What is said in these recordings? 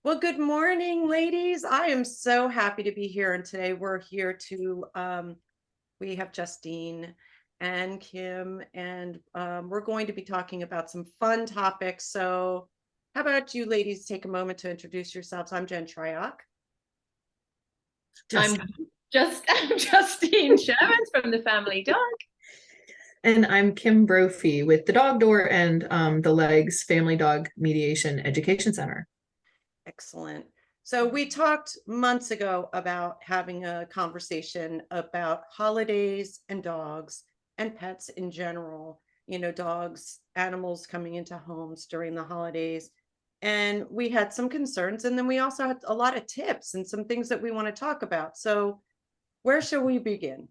Well, good morning, ladies. I am so happy to be here. And today we're here to, we have Justine and Kim, and we're going to be talking about some fun topics. So, how about you ladies take a moment to introduce yourselves? I'm Jen Shryock. I'm I'm Justine Schuurmans from the Family Dog. And I'm Kim Brophey with the Dog Door and the Legs Family Dog Mediation Education Center. Excellent. So we talked months ago about having a conversation about holidays and dogs and pets in general, dogs, animals coming into homes during the holidays. And we had some concerns, and then we also had a lot of tips and some things that we want to talk about. So where shall we begin?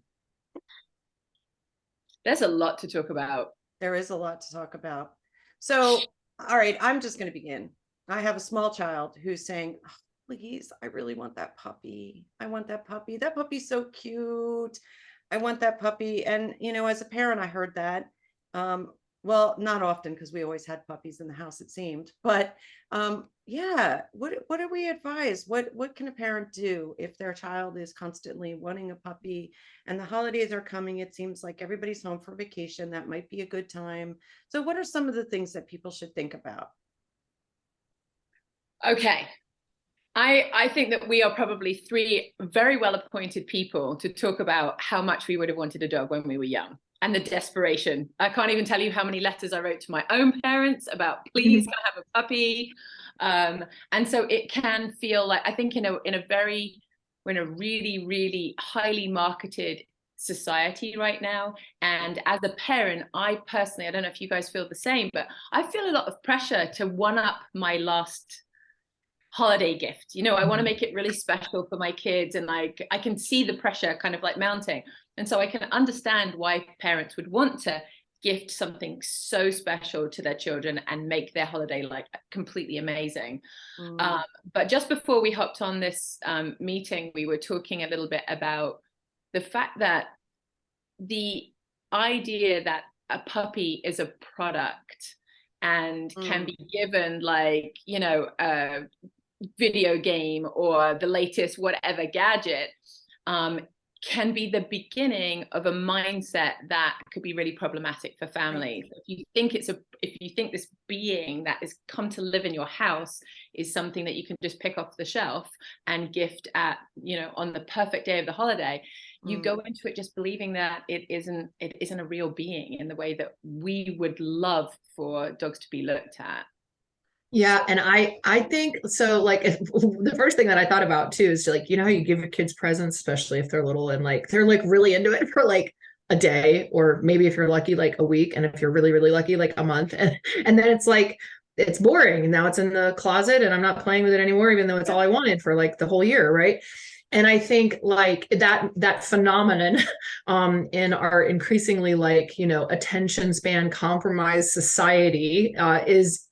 There's a lot to talk about. There is a lot to talk about. So, all right, I'm just going to begin. I have a small child who's saying, oh, please, I really want that puppy. I want that puppy. That puppy's so cute. I want that puppy. And, as a parent, I heard that. Well, not often because we always had puppies in the house, it seemed. But yeah, what do we advise? What can a parent do if their child is constantly wanting a puppy and the holidays are coming? It seems like everybody's home for vacation. That might be a good time. So what are some of the things that people should think about? Okay. I think that we are probably three very well appointed people to talk about how much we would have wanted a dog when we were young and the desperation. I can't even tell you how many letters I wrote to my own parents about, please, can I have a puppy? And so it can feel like, I think we're in a really, really highly marketed society right now. And as a parent, I personally, I don't know if you guys feel the same, but I feel a lot of pressure to one up my last holiday gift. I want to make it really special for my kids, and I can see the pressure kind of like mounting. And so I can understand why parents would want to gift something so special to their children and make their holiday like completely amazing. But just before we hopped on this meeting, we were talking a little bit about the fact that the idea that a puppy is a product and can be given like, a video game or the latest whatever gadget can be the beginning of a mindset that could be really problematic for families. If you think this being that has come to live in your house is something that you can just pick off the shelf and gift at, on the perfect day of the holiday, you go into it just believing that it isn't a real being in the way that we would love for dogs to be looked at. Yeah. And I think so, like, the first thing that I thought about too is like, how you give your kids presents, especially if they're little and like they're like really into it for like a day, or maybe if you're lucky, like a week, and if you're really, really lucky, like a month. And then it's like it's boring. And now it's in the closet and I'm not playing with it anymore, even though it's all I wanted for like the whole year, right? And I think like that phenomenon in our increasingly like, attention span compromised society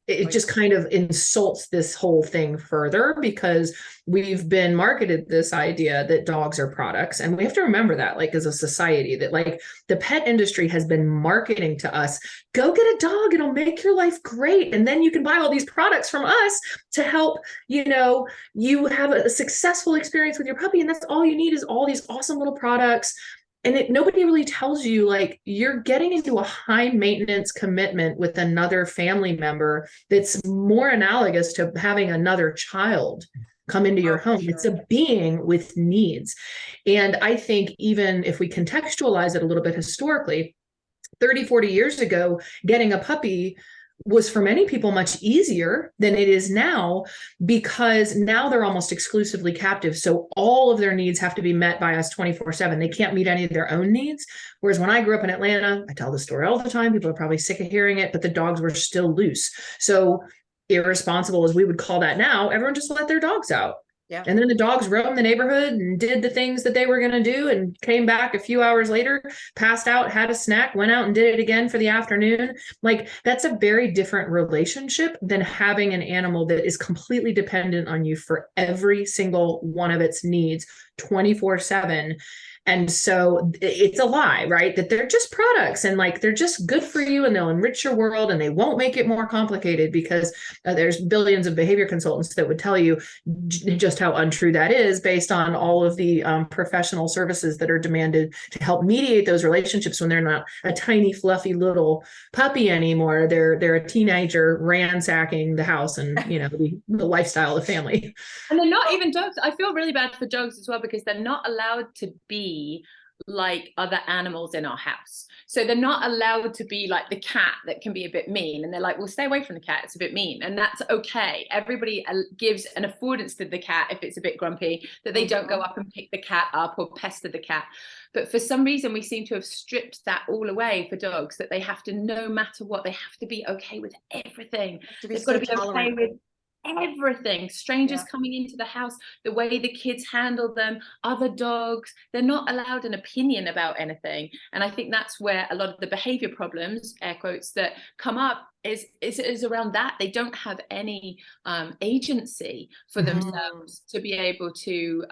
it just kind of insults this whole thing further, because we've been marketed this idea that dogs are products. And we have to remember that, like, as a society, that like the pet industry has been marketing to us, go get a dog, it'll make your life great. And then you can buy all these products from us to help, you have a successful experience with your puppy. And that's all you need, is all these awesome little products. And nobody really tells you, like, you're getting into a high maintenance commitment with another family member that's more analogous to having another child come into your home. Sure. It's a being with needs. And I think even if we contextualize it a little bit historically, 30, 40 years ago, getting a puppy was for many people much easier than it is now, because now they're almost exclusively captive. So all of their needs have to be met by us 24/7. They can't meet any of their own needs. Whereas when I grew up in Atlanta, I tell this story all the time, people are probably sick of hearing it, but the dogs were still loose. So irresponsible as we would call that now, everyone just let their dogs out. Yeah. And then the dogs roamed the neighborhood and did the things that they were going to do, and came back a few hours later, passed out, had a snack, went out and did it again for the afternoon. Like, that's a very different relationship than having an animal that is completely dependent on you for every single one of its needs 24/7. And so it's a lie, right? That they're just products and like they're just good for you and they'll enrich your world and they won't make it more complicated, because there's billions of behavior consultants that would tell you just how untrue that is based on all of the professional services that are demanded to help mediate those relationships when they're not a tiny, fluffy little puppy anymore. They're a teenager ransacking the house and, you know, the lifestyle of the family. And they're not even dogs. I feel really bad for dogs as well, because they're not allowed to be like other animals in our house. So they're not allowed to be like the cat that can be a bit mean. And they're like, well, stay away from the cat. It's a bit mean. And that's okay. Everybody gives an affordance to the cat if it's a bit grumpy, that they don't go up and pick the cat up or pester the cat. But for some reason, we seem to have stripped that all away for dogs, that they have to, no matter what, they have to be okay with everything. They've got to be okay with everything. Strangers coming into the house, the way the kids handle them, other dogs, they're not allowed an opinion about anything. And I think that's where a lot of the behavior problems, air quotes, that come up is around that. They don't have any agency for themselves to be able to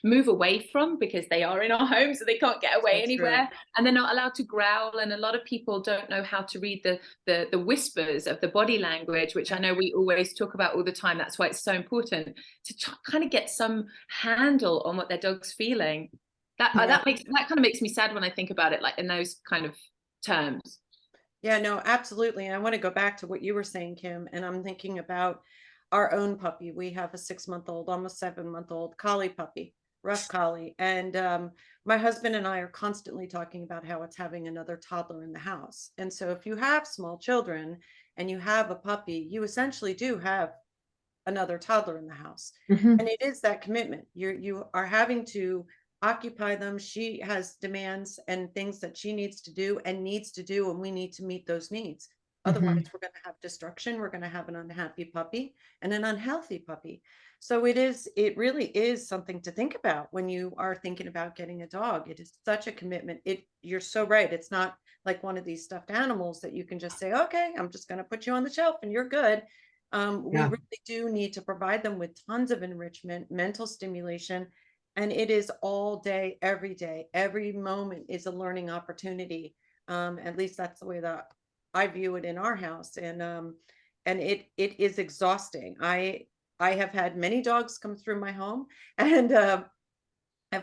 move away from, because they are in our homes, so they can't get away anywhere. And they're not allowed to growl. And a lot of people don't know how to read the whispers of the body language, which I know we always talk about all the time. That's why it's so important to kind of get some handle on what their dog's feeling. That kind of makes me sad when I think about it, like in those kind of terms. Yeah, no, absolutely. And I want to go back to what you were saying, Kim, and I'm thinking about our own puppy. We have a 6-month-old, almost 7-month-old collie puppy, rough collie. And my husband and I are constantly talking about how it's having another toddler in the house. And so if you have small children and you have a puppy, you essentially do have another toddler in the house. And it is that commitment. You are having to occupy them. She has demands and things that she needs to do, and we need to meet those needs. Otherwise, we're going to have destruction. We're going to have an unhappy puppy and an unhealthy puppy. So it really is something to think about when you are thinking about getting a dog. It is such a commitment. You're so right. It's not like one of these stuffed animals that you can just say, okay, I'm just going to put you on the shelf and you're good. We really do need to provide them with tons of enrichment, mental stimulation. And it is all day, every moment is a learning opportunity. At least that's the way that I view it in our house. And it is exhausting. I have had many dogs come through my home, and have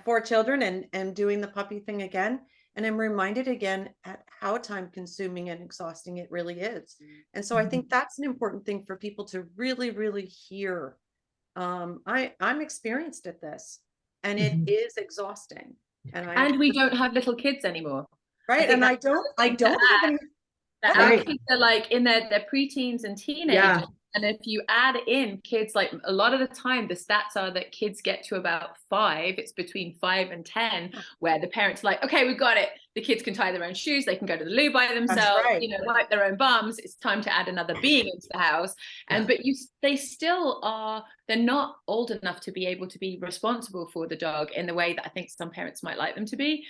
4 children, and doing the puppy thing again. And I'm reminded again at how time consuming and exhausting it really is. And so I think that's an important thing for people to really, really hear. I'm experienced at this. And it is exhausting. And we don't have little kids anymore. Right. And I don't have any. Our kids are like in their preteens and teenagers. And if you add in kids, like a lot of the time, the stats are that kids get to about 5. It's between 5 and 10, where the parents are like, okay, we've got it. The kids can tie their own shoes. They can go to the loo by themselves, wipe their own bums. It's time to add another being into the house. But they still are, they're not old enough to be able to be responsible for the dog in the way that I think some parents might like them to be.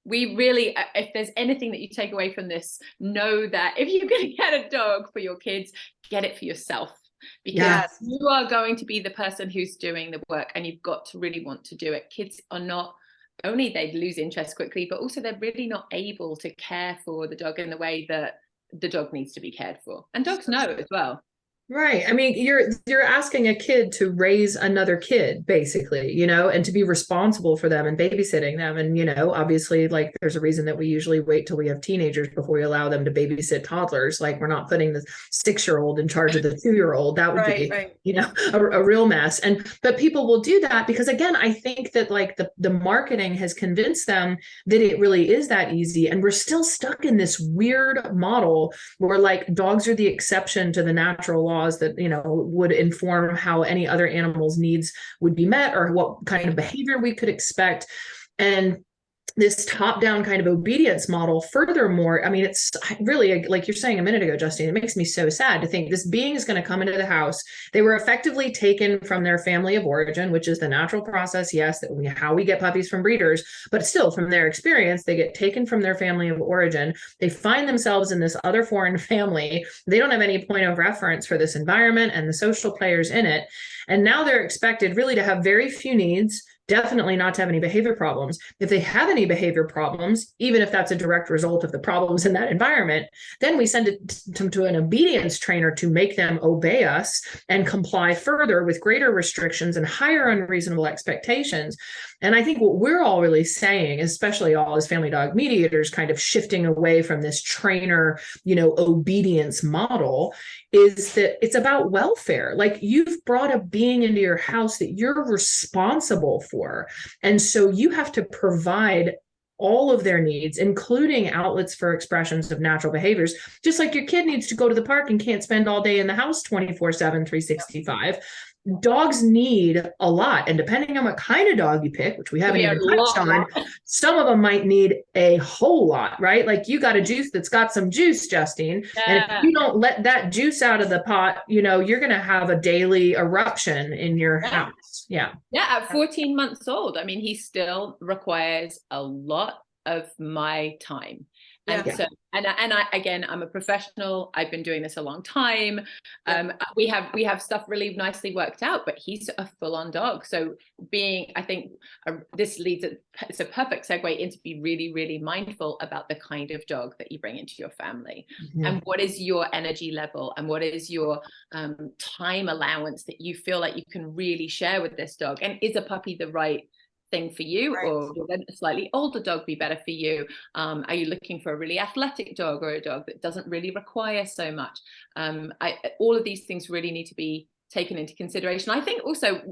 We really, if there's anything that you take away from this, know that if you're going to get a dog for your kids, get it for yourself, because you are going to be the person who's doing the work, and you've got to really want to do it. Kids are not only, they lose interest quickly, but also they're really not able to care for the dog in the way that the dog needs to be cared for. And dogs know as well. Right. I mean, you're asking a kid to raise another kid, basically, and to be responsible for them and babysitting them. And, obviously, like, there's a reason that we usually wait till we have teenagers before we allow them to babysit toddlers. Like, we're not putting the 6-year-old in charge of the 2-year-old. That would be, a real mess. But people will do that because, again, I think that like the marketing has convinced them that it really is that easy. And we're still stuck in this weird model where like dogs are the exception to the natural laws that would inform how any other animal's needs would be met, or what kind of behavior we could expect. And this top-down kind of obedience model, furthermore, I mean, it's really, like you're saying a minute ago, Justine, it makes me so sad to think this being is going to come into the house. They were effectively taken from their family of origin, which is the natural process, yes, how we get puppies from breeders, but still from their experience, they get taken from their family of origin. They find themselves in this other foreign family. They don't have any point of reference for this environment and the social players in it. And now they're expected really to have very few needs, definitely not to have any behavior problems. If they have any behavior problems, even if that's a direct result of the problems in that environment, then we send it to an obedience trainer to make them obey us and comply further with greater restrictions and higher unreasonable expectations. And I think what we're all really saying, especially all as family dog mediators, kind of shifting away from this trainer, obedience model, is that it's about welfare. Like, you've brought a being into your house that you're responsible for. And so you have to provide all of their needs, including outlets for expressions of natural behaviors, just like your kid needs to go to the park and can't spend all day in the house 24/7, 365. Dogs need a lot. And depending on what kind of dog you pick, which we haven't even touched on, some of them might need a whole lot, right? Like, you got a juice that's got some juice, Justine. And if you don't let that juice out of the pot, you're going to have a daily eruption in your house. Yeah. Yeah. At 14 months old, I mean, he still requires a lot of my time. And so, and I, again, I'm a professional. I've been doing this a long time. We have stuff really nicely worked out, but he's a full-on dog. So I think this it's a perfect segue into be really, really mindful about the kind of dog that you bring into your family, and what is your energy level, and what is your time allowance that you feel like you can really share with this dog. And is a puppy the right thing for you, or will a slightly older dog be better for you? Are you looking for a really athletic dog, or a dog that doesn't really require so much? All of these things really need to be taken into consideration. I think also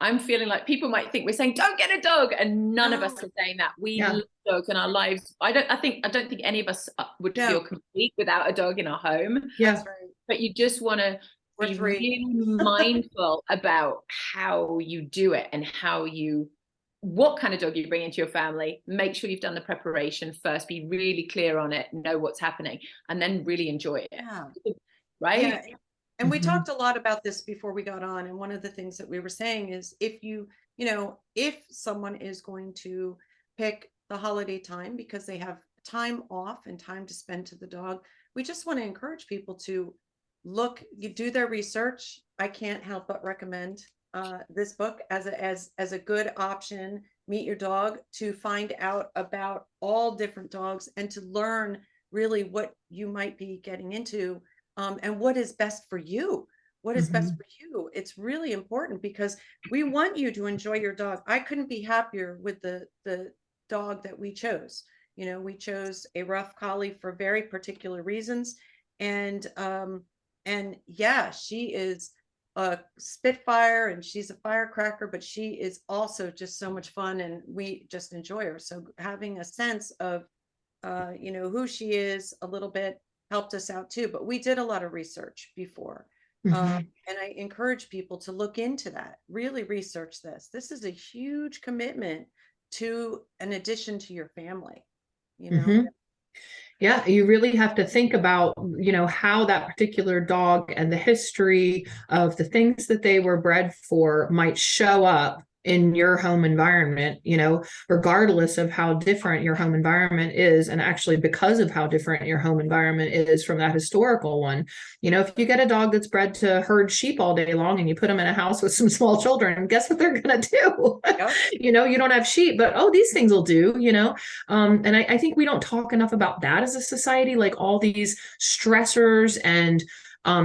I'm feeling like people might think we're saying don't get a dog, and none of us are saying that. We love dogs in our lives. I don't think any of us would feel complete without a dog in our home. Yeah, but you just want to be really mindful about how you do it, and what kind of dog you bring into your family. Make sure you've done the preparation first, be really clear on it, know what's happening, and then really enjoy it. Right. Yeah. And we talked a lot about this before we got on. And one of the things that we were saying is, if someone is going to pick the holiday time because they have time off and time to spend to the dog, we just want to encourage people to do their research. I can't help but recommend this book as a good option. Meet Your Dog, to find out about all different dogs and to learn really what you might be getting into, and what is best for you. Best for you? It's really important, because we want you to enjoy your dog. I couldn't be happier with the dog that we chose. We chose a rough collie for very particular reasons, and yeah, she is a Spitfire and she's a firecracker, but she is also just so much fun, and we just enjoy her. So having a sense of who she is a little bit helped us out too. But we did a lot of research before, and I encourage people to look into that. Really research this. This is a huge commitment to an addition to your family. Yeah, you really have to think about, how that particular dog and the history of the things that they were bred for might show up in your home environment, regardless of how different your home environment is. And actually, because of how different your home environment is from that historical one, if you get a dog that's bred to herd sheep all day long and you put them in a house with some small children, guess what they're going to do? You don't have sheep, but these things will do, and I think we don't talk enough about that as a society, like all these stressors and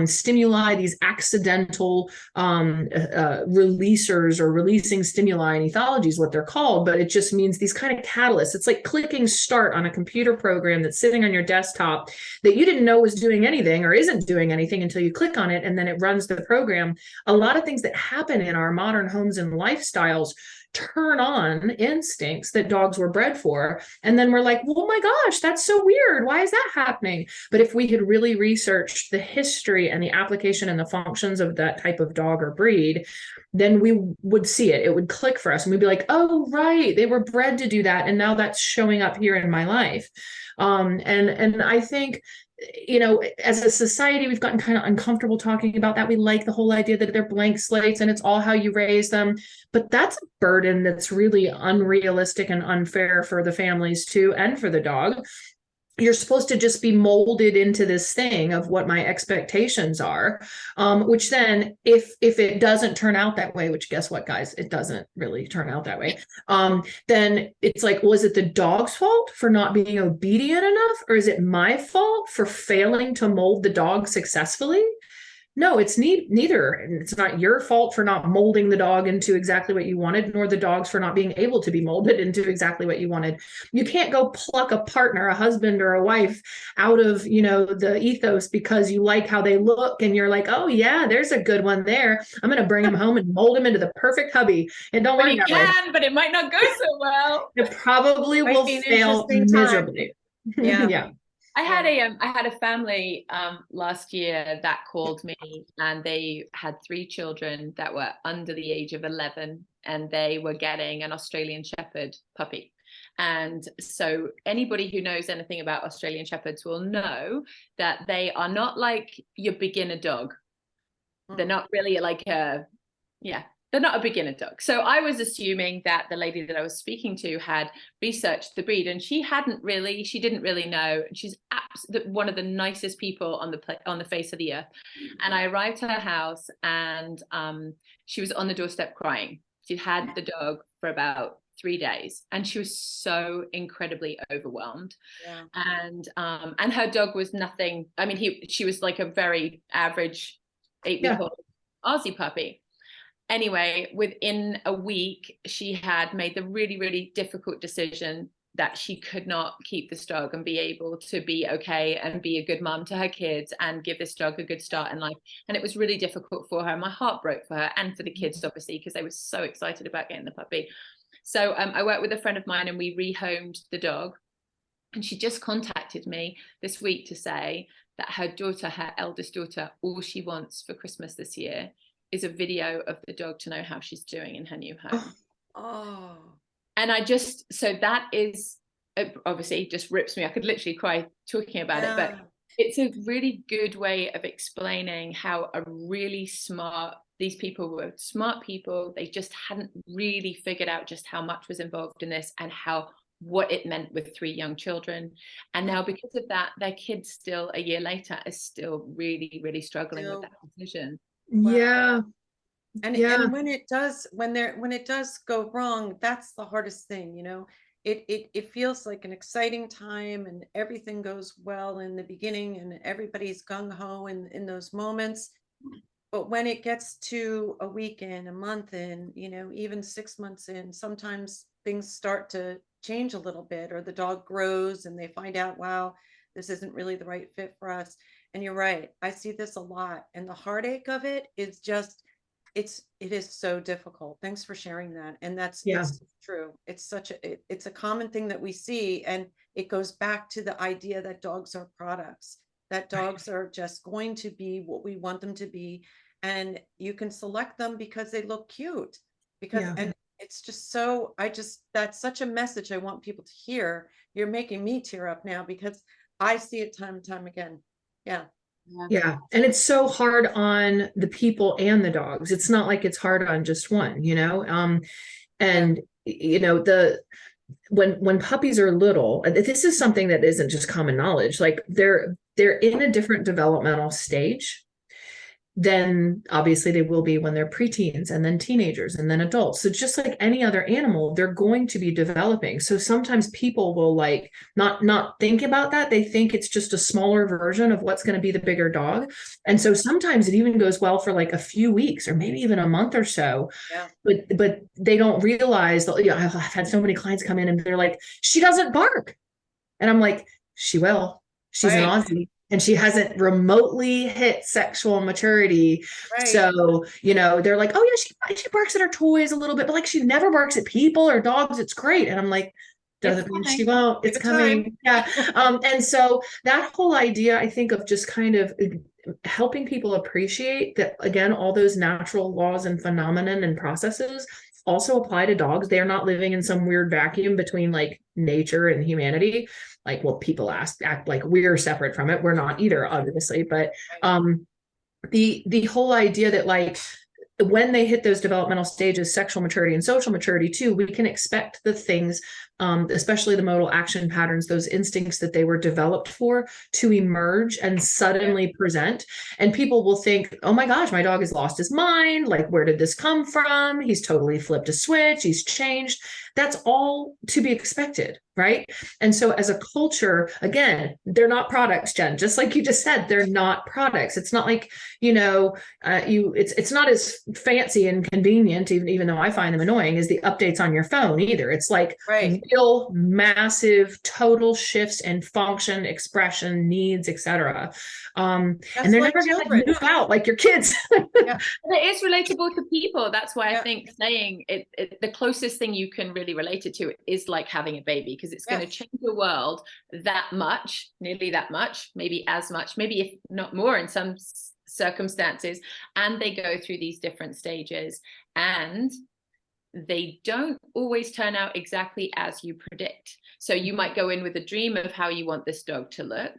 stimuli, these accidental releasers, or releasing stimuli in ethology is what they're called, but it just means these kind of catalysts. It's like clicking start on a computer program that's sitting on your desktop that you didn't know was doing anything or isn't doing anything until you click on it, and then it runs the program. A lot of things that happen in our modern homes and lifestyles turn on instincts that dogs were bred for. And then we're like, oh my gosh, that's so weird. Why is that happening? But if we had really researched the history and the application and the functions of that type of dog or breed, then we would see it. It would click for us. And we'd be like, oh, right, they were bred to do that. And now that's showing up here in my life. And I think, as a society, we've gotten kind of uncomfortable talking about that. We like the whole idea that they're blank slates and it's all how you raise them. But that's a burden that's really unrealistic and unfair for the families too, and for the dog. you're supposed to just be molded into this thing of what my expectations are, which then if it doesn't turn out that way, which guess what, guys, it doesn't really turn out that way, then it's like, was it the dog's fault for not being obedient enough, or is it my fault for failing to mold the dog successfully? No, it's neither. And it's not your fault for not molding the dog into exactly what you wanted, nor the dog's for not being able to be molded into exactly what you wanted. You can't go pluck a partner, a husband or a wife out of, you know, the ethos because you like how they look and you're like, oh yeah, there's a good one there. I'm going to bring him home and mold him into the perfect hubby. And don't worry, but it might not go so well. It probably will fail miserably. Yeah. Yeah. I had a family last year that called me, and they had 3 children that were under the age of 11, and they were getting an Australian Shepherd puppy. And so anybody who knows anything about Australian Shepherds will know that they are not like your beginner dog. They're not really like they're not a beginner dog. So I was assuming that the lady that I was speaking to had researched the breed, and she didn't really know. She's one of the nicest people on the face of the earth. And I arrived to her house, and she was on the doorstep crying. She'd had the dog for about 3 days, and she was so incredibly overwhelmed. Yeah. And her dog was nothing. I mean, she was like a very average 8-week-old Aussie puppy. Anyway, within a week, she had made the really, really difficult decision that she could not keep this dog and be able to be okay and be a good mom to her kids and give this dog a good start in life. And it was really difficult for her. My heart broke for her and for the kids, obviously, because they were so excited about getting the puppy. So I worked with a friend of mine, and we rehomed the dog. And she just contacted me this week to say that her eldest daughter, all she wants for Christmas this year is a video of the dog to know how she's doing in her new home. Oh. And so that is, obviously just rips me. I could literally cry talking about it, but it's a really good way of explaining how these people were smart people. They just hadn't really figured out just how much was involved in this and what it meant with 3 young children. And now because of that, their kids still a year later is still really, really struggling with that decision. Wow. Yeah. And when it does go wrong, that's the hardest thing, you know. It feels like an exciting time and everything goes well in the beginning and everybody's gung-ho in those moments. But when it gets to a week in, a month in, you know, even 6 months in, sometimes things start to change a little bit, or the dog grows and they find out, wow, this isn't really the right fit for us. And you're right, I see this a lot, and the heartache of it is just, it is so difficult. Thanks for sharing that. And it's true. It's a common thing that we see, and it goes back to the idea that dogs are products, that dogs are just going to be what we want them to be, and you can select them because they look cute. And it's just that's such a message I want people to hear. You're making me tear up now because I see it time and time again. Yeah. And it's so hard on the people and the dogs. It's not like it's hard on just one, you know. And you know, when puppies are little, this is something that isn't just common knowledge. Like they're in a different developmental stage than obviously they will be when they're preteens and then teenagers and then adults. So just like any other animal, they're going to be developing. So sometimes people will like not think about that. They think it's just a smaller version of what's going to be the bigger dog. And so sometimes it even goes well for like a few weeks or maybe even a month or so. Yeah. But they don't realize that, I've had so many clients come in and they're like, she doesn't bark. And I'm like, she will. She's an Aussie. And she hasn't remotely hit sexual maturity. Right. So, you know, they're like, oh yeah, she barks at her toys a little bit, but like she never barks at people or dogs. It's great. And I'm like, doesn't mean she won't. It's coming. Yeah. And so that whole idea, I think, of just kind of helping people appreciate that, again, all those natural laws and phenomenon and processes also apply to dogs. They're not living in some weird vacuum between like nature and humanity. Like, well, people act like we're separate from it. We're not either, obviously. But the whole idea that like when they hit those developmental stages, sexual maturity and social maturity too, we can expect the things especially the modal action patterns, those instincts that they were developed for, to emerge and suddenly present. And people will think, oh my gosh, my dog has lost his mind. Like, where did this come from? He's totally flipped a switch. He's changed. That's all to be expected, right? And so as a culture, again, they're not products, Jen, just like you just said, they're not products. It's not like, it's not as fancy and convenient, even though I find them annoying, as the updates on your phone either. It's like real massive total shifts in function, expression, needs, etc. And they're like never going to move out like your kids. Yeah. It is relatable to people. That's why I think saying it, the closest thing you can really relate it to is like having a baby, because it's going to change the world that much, nearly that much, maybe as much, maybe if not more in some circumstances. And they go through these different stages, and they don't always turn out exactly as you predict. So you might go in with a dream of how you want this dog to look,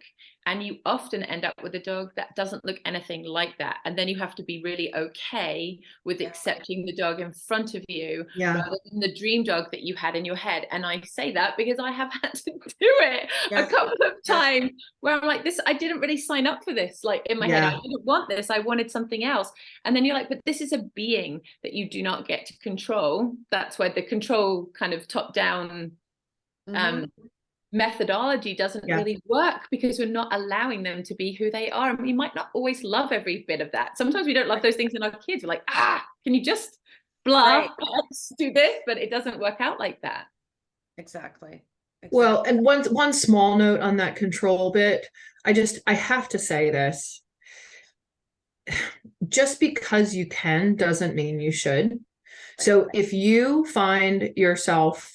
and you often end up with a dog that doesn't look anything like that. And then you have to be really okay with accepting the dog in front of you rather than the dream dog that you had in your head. And I say that because I have had to do it a couple of times where I'm like, this, I didn't really sign up for this. Like in my head, I didn't want this. I wanted something else. And then you're like, but this is a being that you do not get to control. That's where the control kind of top down methodology doesn't really work, because we're not allowing them to be who they are. And we might not always love every bit of that. Sometimes we don't love those things in our kids. We're like, can you just blah, let's do this? But it doesn't work out like that. Exactly. Well, and one small note on that control bit, I have to say this. Just because you can doesn't mean you should. So if you find yourself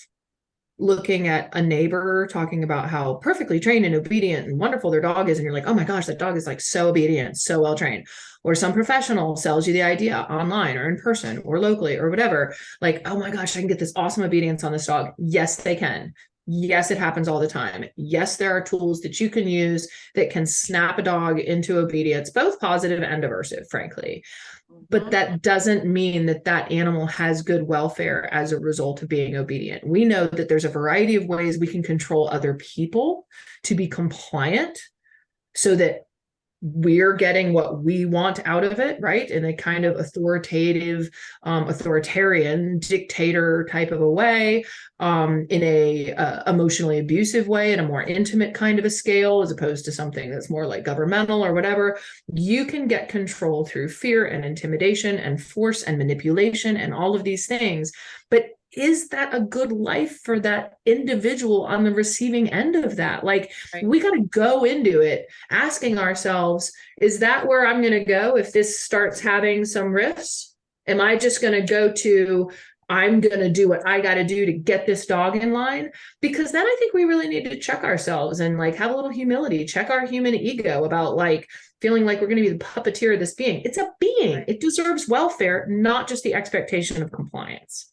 looking at a neighbor talking about how perfectly trained and obedient and wonderful their dog is, and you're like, oh my gosh, that dog is like so obedient, so well trained, or some professional sells you the idea online or in person or locally or whatever, like, oh my gosh, I can get this awesome obedience on this dog. Yes, they can. Yes, it happens all the time. Yes, there are tools that you can use that can snap a dog into obedience, both positive and aversive, frankly. But that doesn't mean that that animal has good welfare as a result of being obedient. We know that there's a variety of ways we can control other people to be compliant so that we're getting what we want out of it, right? In a kind of authoritative, authoritarian dictator type of a way, in a emotionally abusive way, in a more intimate kind of a scale, as opposed to something that's more like governmental or whatever. You can get control through fear and intimidation and force and manipulation and all of these things. But is that a good life for that individual on the receiving end of that? Like, we got to go into it asking ourselves, is that where I'm going to go if this starts having some rifts? Am I just going to go to, I'm going to do what I got to do to get this dog in line? Because then I think we really need to check ourselves and like have a little humility, check our human ego about like feeling like we're going to be the puppeteer of this being. It's a being. It deserves welfare, not just the expectation of compliance.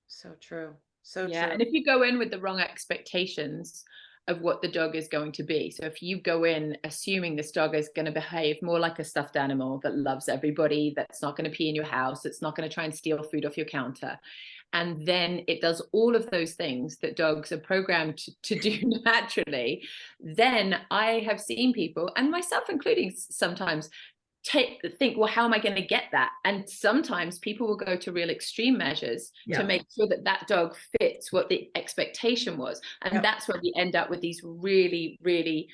So true. So true. And if you go in with the wrong expectations of what the dog is going to be, so if you go in assuming this dog is going to behave more like a stuffed animal that loves everybody, that's not going to pee in your house, that's not going to try and steal food off your counter, and then it does all of those things that dogs are programmed to do naturally, then I have seen people, and myself including sometimes, think, well, how am I going to get that? And sometimes people will go to real extreme measures to make sure that that dog fits what the expectation was. And that's where we end up with these really, really,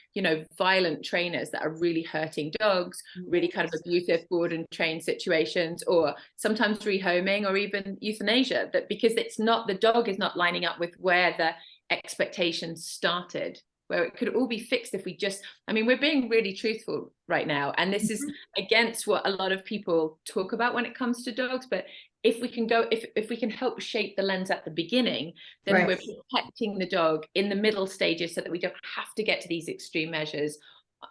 violent trainers that are really hurting dogs, really kind of abusive board and train situations, or sometimes rehoming or even euthanasia, that because it's not, the dog is not lining up with where the expectations started, where it could all be fixed if we just, we're being really truthful right now. And this is against what a lot of people talk about when it comes to dogs. But if we can go, if we can help shape the lens at the beginning, then we're protecting the dog in the middle stages so that we don't have to get to these extreme measures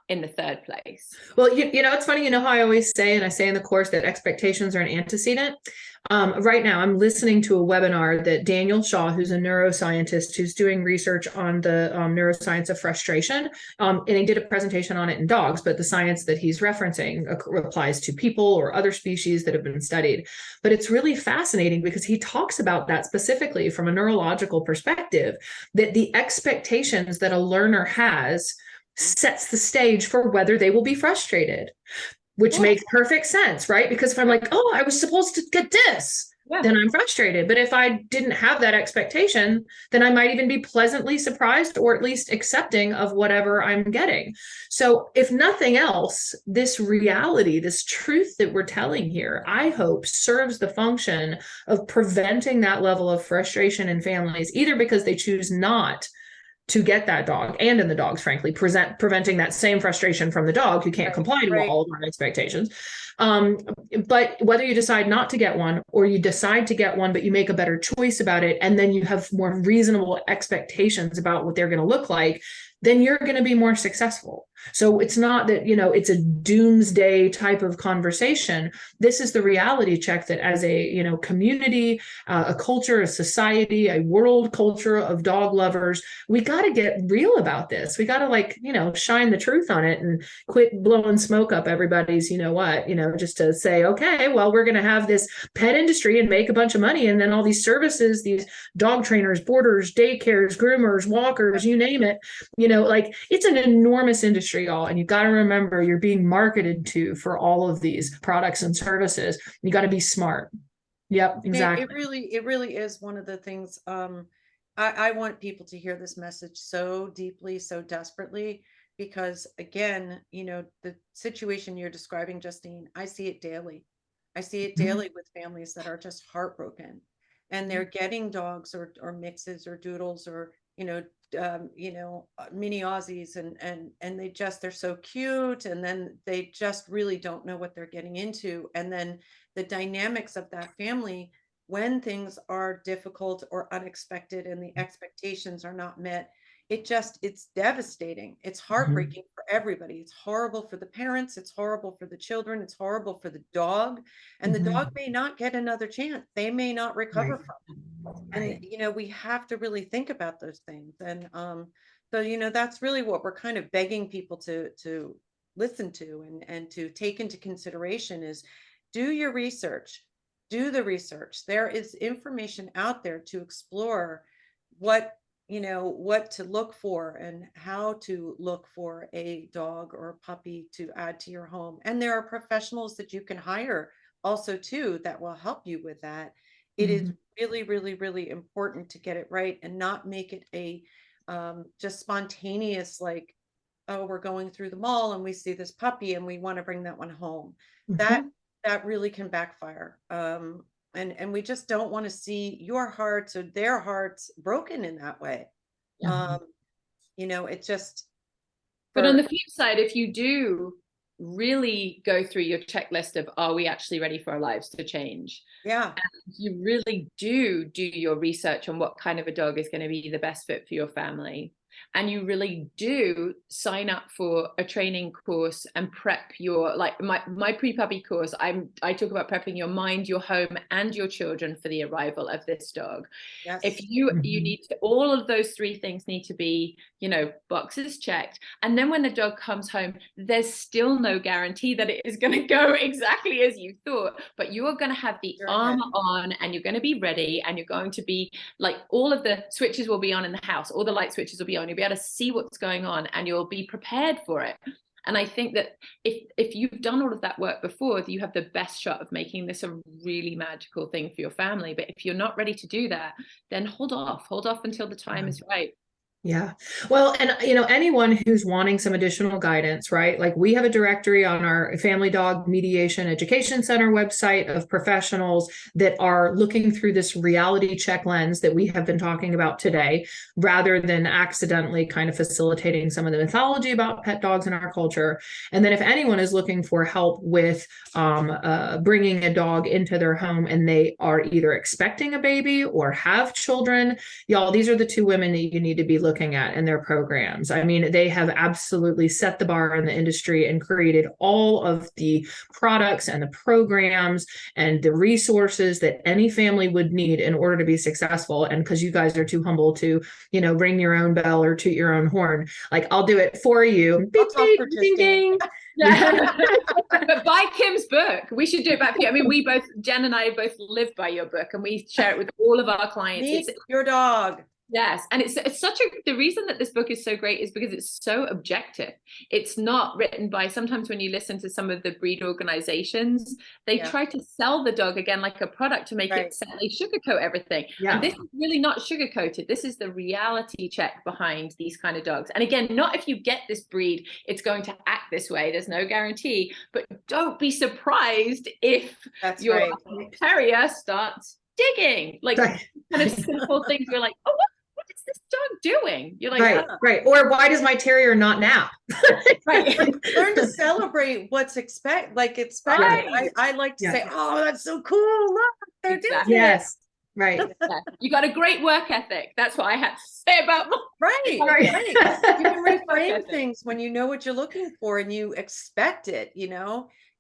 in the third place. Well, you know, it's funny, you know how I always say, and I say in the course, that expectations are an antecedent. Right now, I'm listening to a webinar that Daniel Shaw, who's a neuroscientist who's doing research on the neuroscience of frustration, and he did a presentation on it in dogs, but the science that he's referencing applies to people or other species that have been studied. But it's really fascinating because he talks about that specifically from a neurological perspective, that the expectations that a learner has sets the stage for whether they will be frustrated, which makes perfect sense, right? Because if I'm like, oh, I was supposed to get this, then I'm frustrated. But if I didn't have that expectation, then I might even be pleasantly surprised, or at least accepting of whatever I'm getting. So if nothing else, this reality, this truth that we're telling here, I hope serves the function of preventing that level of frustration in families, either because they choose not to get that dog, and in the dogs, frankly, preventing that same frustration from the dog who can't comply to all of our expectations. But whether you decide not to get one, or you decide to get one, but you make a better choice about it, and then you have more reasonable expectations about what they're going to look like, then you're going to be more successful. So it's not that, you know, it's a doomsday type of conversation. This is the reality check that as a, you know, community, a culture, a society, a world culture of dog lovers, we got to get real about this. We got to, like, you know, shine the truth on it and quit blowing smoke up everybody's, you know what, you know, just to say, okay, well, we're going to have this pet industry and make a bunch of money. And then all these services, these dog trainers, boarders, daycares, groomers, walkers, you name it, you know, like, it's an enormous industry, y'all. And you got to remember, you're being marketed to for all of these products and services. You got to be smart. Yep, exactly. It really is one of the things. I want people to hear this message so deeply, so desperately, because again, you know, the situation you're describing, Justine, I see it daily. I see it daily with families that are just heartbroken, and they're getting dogs or mixes or doodles or, you know, mini Aussies, and they're so cute, and then they just really don't know what they're getting into. And then the dynamics of that family, when things are difficult or unexpected and the expectations are not met, it's devastating. It's heartbreaking for everybody. It's horrible for the parents, it's horrible for the children, it's horrible for the dog, and the dog may not get another chance. They may not recover from it. And, you know, we have to really think about those things. And so, you know, that's really what we're kind of begging people to listen to and to take into consideration is do your research, do the research. There is information out there to explore what, you know, what to look for and how to look for a dog or a puppy to add to your home. And there are professionals that you can hire also too that will help you with that. It is really, really, really important to get it right and not make it a just spontaneous, like, oh, we're going through the mall and we see this puppy and we want to bring that one home. That really can backfire. And we just don't want to see your hearts or their hearts broken in that way. You know, it just. But on the flip side, if you do really go through your checklist of, are we actually ready for our lives to change? Yeah. And you really do your research on what kind of a dog is going to be the best fit for your family. And you really do sign up for a training course and prep your, like my pre-puppy course, I talk about prepping your mind, your home, and your children for the arrival of this dog. Yes. If you need to, all of those three things need to be, you know, boxes checked. And then when the dog comes home, there's still no guarantee that it is going to go exactly as you thought, but you are going to have the armor on, and you're going to be ready, and you're going to be like, all of the switches will be on in the house, all the light switches will be on, you'll be able to see what's going on, and you'll be prepared for it. And I think that if you've done all of that work before, you have the best shot of making this a really magical thing for your family. But if you're not ready to do that, then hold off until the time is right. Yeah. Well, and you know, anyone who's wanting some additional guidance, right? Like, we have a directory on our Family Dog Mediation Education Center website of professionals that are looking through this reality check lens that we have been talking about today, rather than accidentally kind of facilitating some of the mythology about pet dogs in our culture. And then if anyone is looking for help with bringing a dog into their home and they are either expecting a baby or have children, y'all, these are the two women that you need to be looking looking at in their programs. I mean, they have absolutely set the bar in the industry and created all of the products and the programs and the resources that any family would need in order to be successful. And because you guys are too humble to, ring your own bell or toot your own horn, like, I'll do it for you. Beep, beep, ding, ding. Yeah. But buy Kim's book. We should do it back for you. I mean, Jen and I both live by your book, and we share it with all of our clients. Meet your dog. Yes. And it's the reason that this book is so great is because it's so objective. It's not written by, sometimes when you listen to some of the breed organizations, they try to sell the dog again like a product to make it sell. They sugarcoat everything. Yeah. And this is really not sugarcoated. This is the reality check behind these kind of dogs. And again, not if you get this breed, it's going to act this way. There's no guarantee, but don't be surprised if your terrier starts digging, like kind of simple things. You're like, oh, what is this dog doing? You're like, right. Or why does my terrier not nap? Learn to celebrate what's expected. I like to say, oh, that's so cool. Look, they're doing it. Yes. Right. You got a great work ethic. That's what I had to say about my right. You can reframe things when you know what you're looking for and you expect it,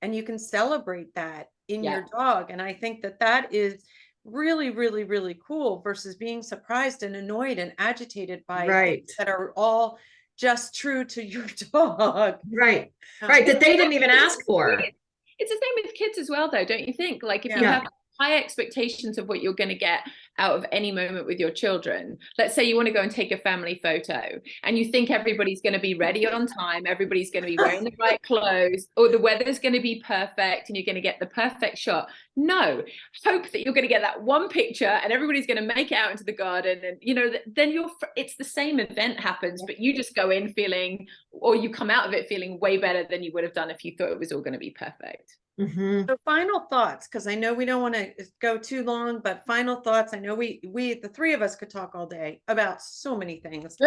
and you can celebrate that in your dog. And I think that is really, really, really cool versus being surprised and annoyed and agitated by things that are all just true to your dog. Right. That they didn't even ask for. It's the same with kids as well, though, don't you think? Like, if you have high expectations of what you're going to get out of any moment with your children. Let's say you want to go and take a family photo and you think everybody's going to be ready on time, everybody's going to be wearing the right clothes, or the weather's going to be perfect and you're going to get the perfect shot. No, hope that you're going to get that one picture and everybody's going to make it out into the garden, and then it's the same event happens, but you just go in feeling, or you come out of it feeling way better than you would have done if you thought it was all going to be perfect. Mm-hmm. So final thoughts, because I know we don't want to go too long, but final thoughts. I know we the three of us could talk all day about so many things,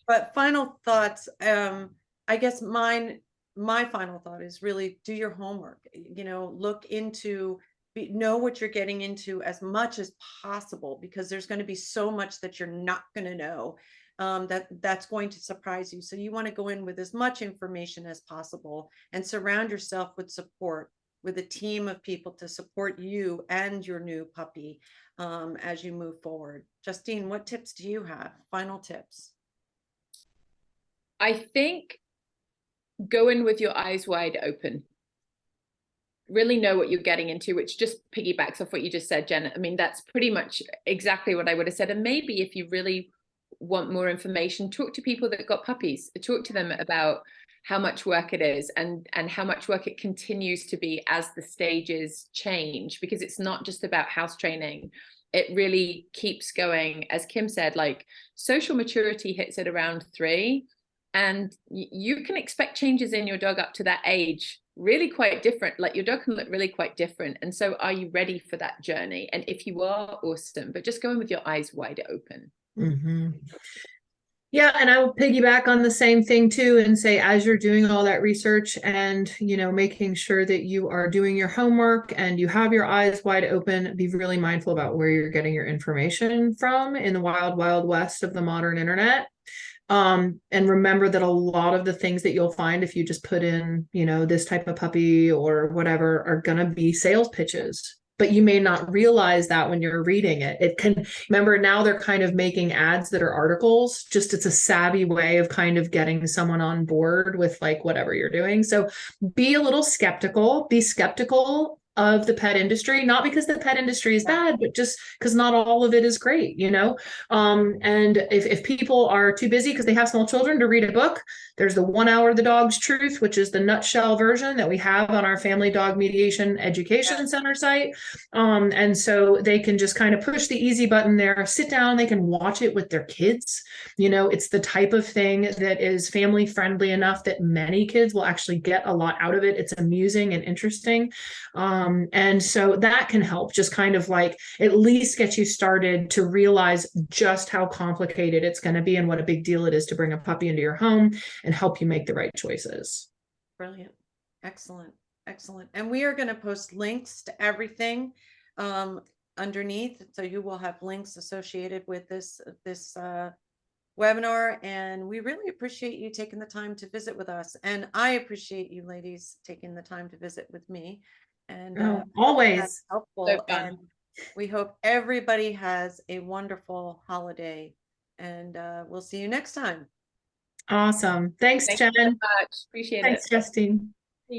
but final thoughts. I guess my final thought is really do your homework. Look into, know what you're getting into as much as possible, because there's going to be so much that you're not going to know. That's going to surprise you. So you want to go in with as much information as possible and surround yourself with support, with a team of people to support you and your new puppy as you move forward. Justine, what tips do you have? Final tips. I think go in with your eyes wide open. Really know what you're getting into, which just piggybacks off what you just said, Jen. I mean, that's pretty much exactly what I would have said. And maybe if you really want more information, talk to people that got puppies, talk to them about how much work it is and how much work it continues to be as the stages change, because it's not just about house training. It really keeps going. As Kim said, like, social maturity hits at around 3, and you can expect changes in your dog up to that age, really quite different. Like, your dog can look really quite different. And so are you ready for that journey? And if you are, awesome, but just go in with your eyes wide open. Mm-hmm. Yeah, and I will piggyback on the same thing too, and say, as you're doing all that research and, making sure that you are doing your homework and you have your eyes wide open, be really mindful about where you're getting your information from in the wild, wild west of the modern internet. And remember that a lot of the things that you'll find if you just put in, this type of puppy or whatever are going to be sales pitches. But you may not realize that when you're reading it. It can, remember, now they're kind of making ads that are articles. Just, it's a savvy way of kind of getting someone on board with like whatever you're doing. So be a little skeptical, be skeptical of the pet industry, not because the pet industry is bad, but just because not all of it is great, and if people are too busy because they have small children to read a book, there's the 1 Hour of the Dog's Truth, which is the nutshell version that we have on our Family Dog Mediation Education Center site. And so they can just kind of push the easy button there, sit down, they can watch it with their kids. It's the type of thing that is family friendly enough that many kids will actually get a lot out of it. It's amusing and interesting. And so that can help just kind of like at least get you started to realize just how complicated it's going to be and what a big deal it is to bring a puppy into your home and help you make the right choices. Brilliant. Excellent. Excellent. And we are going to post links to everything underneath. So you will have links associated with this webinar, and we really appreciate you taking the time to visit with us. And I appreciate you ladies taking the time to visit with me. And Oh, I hope always. that's helpful. So fun. And we hope everybody has a wonderful holiday. And we'll see you next time. Awesome. Thanks, Thank Jen. you so much. Appreciate it. Thanks, Justine.